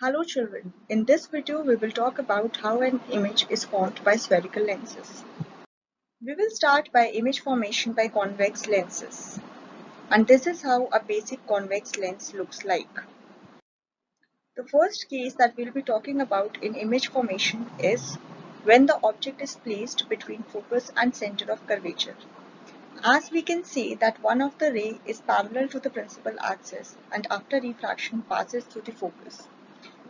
Hello children, in this video we will talk about how an image is formed by spherical lenses. We will start by image formation by convex lenses. And this is how a basic convex lens looks like. The first case that we'll be talking about in image formation is when the object is placed between focus and center of curvature. As we can see that one of the ray is parallel to the principal axis and after refraction passes through the focus.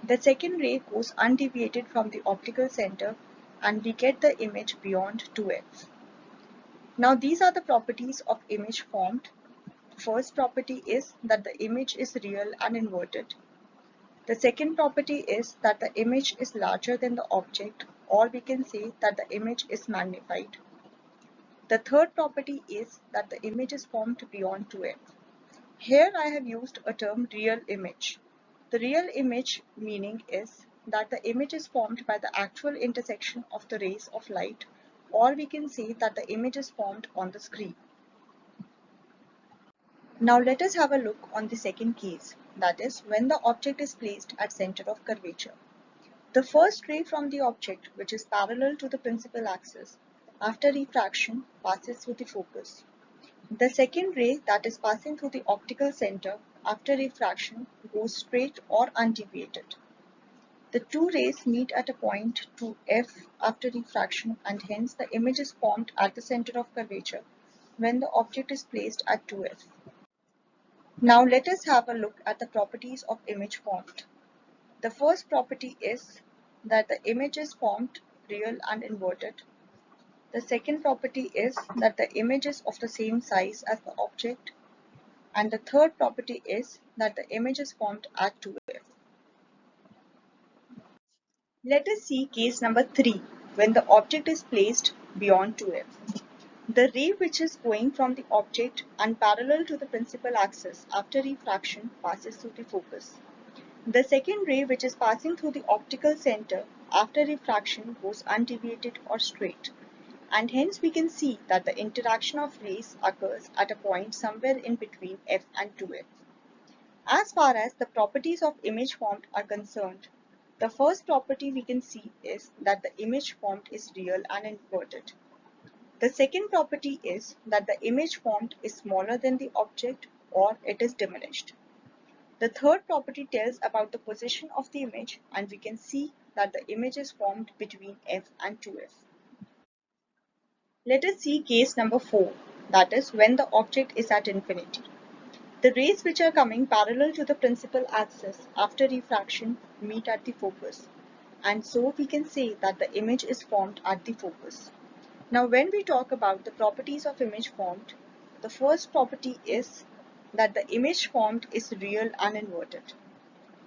The second ray goes undeviated from the optical center and we get the image beyond 2f. Now these are the properties of image formed. The first property is that the image is real and inverted. The second property is that the image is larger than the object, or we can say that the image is magnified. The third property is that the image is formed beyond 2f. Here I have used a term real image. The real image meaning is that the image is formed by the actual intersection of the rays of light, or we can say that the image is formed on the screen. Now let us have a look on the second case, that is when the object is placed at center of curvature. The first ray from the object, which is parallel to the principal axis, after refraction passes through the focus. The second ray that is passing through the optical center after refraction goes straight or undeviated. The two rays meet at a point 2f after refraction and hence the image is formed at the center of curvature when the object is placed at 2f. Now let us have a look at the properties of image formed. The first property is that the image is formed real and inverted. The second property is that the image is of the same size as the object. And the third property is that the image is formed at 2f. Let us see case number 3 when the object is placed beyond 2f. The ray which is going from the object and parallel to the principal axis after refraction passes through the focus. The second ray which is passing through the optical center after refraction goes undeviated or straight. And hence we can see that the interaction of rays occurs at a point somewhere in between f and 2f. As far as the properties of image formed are concerned, the first property we can see is that the image formed is real and inverted. The second property is that the image formed is smaller than the object or it is diminished. The third property tells about the position of the image and we can see that the image is formed between f and 2f. Let us see case number 4, that is when the object is at infinity. The rays which are coming parallel to the principal axis after refraction meet at the focus, and so we can say that the image is formed at the focus. Now when we talk about the properties of image formed, the first property is that the image formed is real and inverted.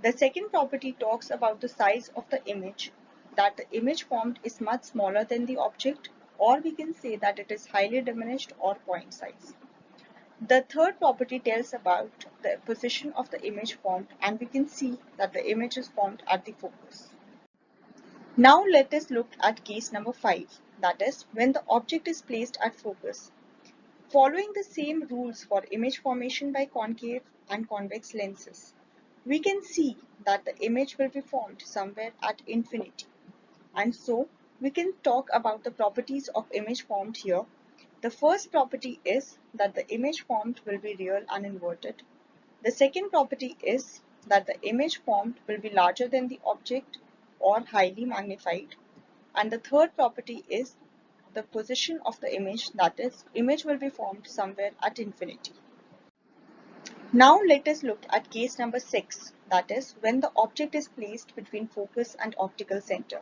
The second property talks about the size of the image, that the image formed is much smaller than the object, or we can say that it is highly diminished or point size. The third property tells about the position of the image formed and we can see that the image is formed at the focus. Now let us look at case number 5, that is when the object is placed at focus. Following the same rules for image formation by concave and convex lenses, we can see that the image will be formed somewhere at infinity. And so we can talk about the properties of image formed here. The first property is that the image formed will be real and inverted. The second property is that the image formed will be larger than the object or highly magnified. And the third property is the position of the image, that is, image will be formed somewhere at infinity. Now let us look at case number 6, that is when the object is placed between focus and optical center.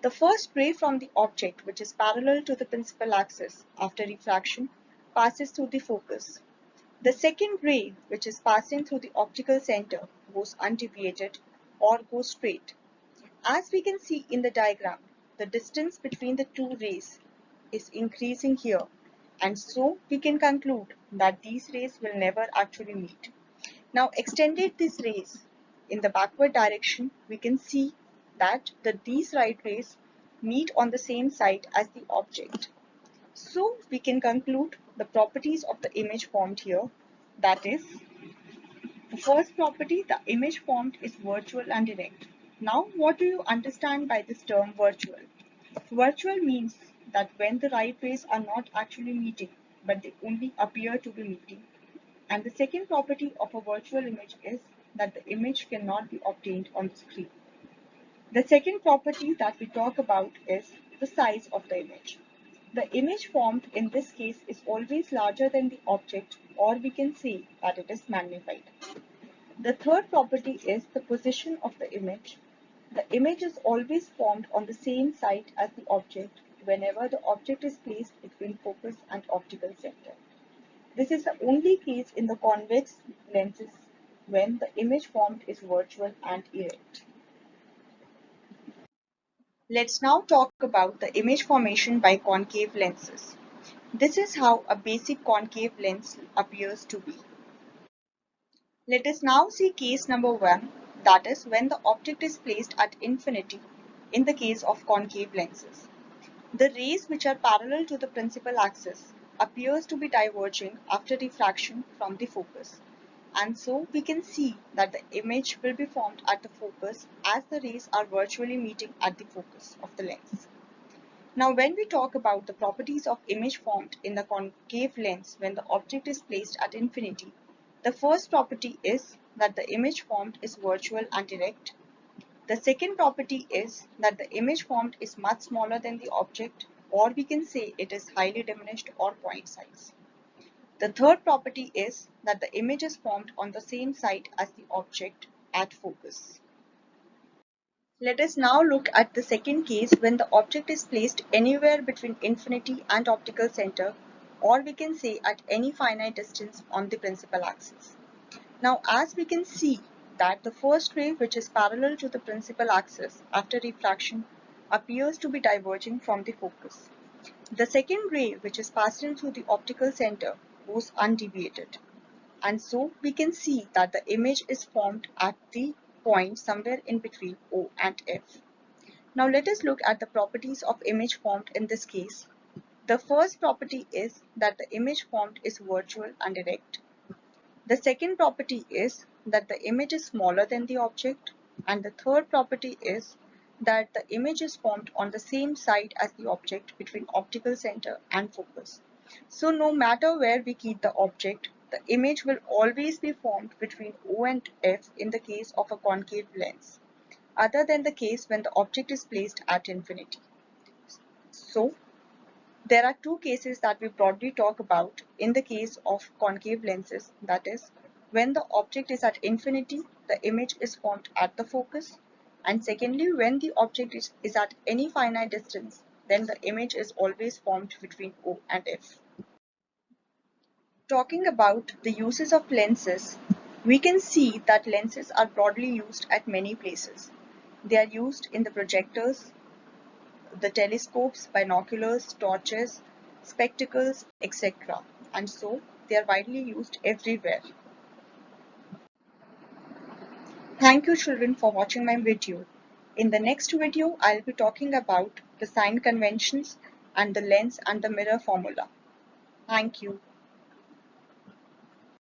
The first ray from the object, which is parallel to the principal axis after refraction, passes through the focus. The second ray, which is passing through the optical center, goes undeviated or goes straight. As we can see in the diagram, the distance between the two rays is increasing here, and so we can conclude that these rays will never actually meet. Now extended these rays in the backward direction, we can see that these right rays meet on the same side as the object. So we can conclude the properties of the image formed here, that is The first property, the image formed is virtual and direct. Now, what do you understand by this term virtual? Virtual means that when the light rays are not actually meeting, but they only appear to be meeting. And the second property of a virtual image is that the image cannot be obtained on the screen. The second property that we talk about is the size of the image. The image formed in this case is always larger than the object, or we can say that it is magnified. The third property is the position of the image. The image is always formed on the same side as the object whenever the object is placed between focus and optical center. This is the only case in the convex lenses when the image formed is virtual and erect. Let's now talk about the image formation by concave lenses. This is how a basic concave lens appears to be. Let us now see case number 1, that is when the object is placed at infinity in the case of concave lenses. The rays which are parallel to the principal axis appears to be diverging after refraction from the focus. And so we can see that the image will be formed at the focus as the rays are virtually meeting at the focus of the lens. Now when we talk about the properties of image formed in the concave lens when the object is placed at infinity, the first property is that the image formed is virtual and direct. The second property is that the image formed is much smaller than the object, or we can say it is highly diminished or point size. The third property is that the image is formed on the same side as the object at focus. Let us now look at the second case when the object is placed anywhere between infinity and optical center, or we can say at any finite distance on the principal axis. Now, as we can see that the first ray which is parallel to the principal axis after refraction appears to be diverging from the focus. The second ray which is passing through the optical center goes undeviated. And so we can see that the image is formed at the point somewhere in between O and F. Now let us look at the properties of image formed in this case. The first property is that the image formed is virtual and direct. The second property is that the image is smaller than the object, and the third property is that the image is formed on the same side as the object between optical center and focus. So no matter where we keep the object, the image will always be formed between O and F in the case of a concave lens, other than the case when the object is placed at infinity. So there are two cases that we broadly talk about in the case of concave lenses, that is, when the object is at infinity, the image is formed at the focus, and secondly, when the object is at any finite distance, then the image is always formed between O and F. Talking about the uses of lenses, we can see that lenses are broadly used at many places. They are used in the projectors, the telescopes, binoculars, torches, spectacles, etc. And so they are widely used everywhere. Thank you children for watching my video. In the next video, I'll be talking about the sign conventions and the lens and the mirror formula. Thank you.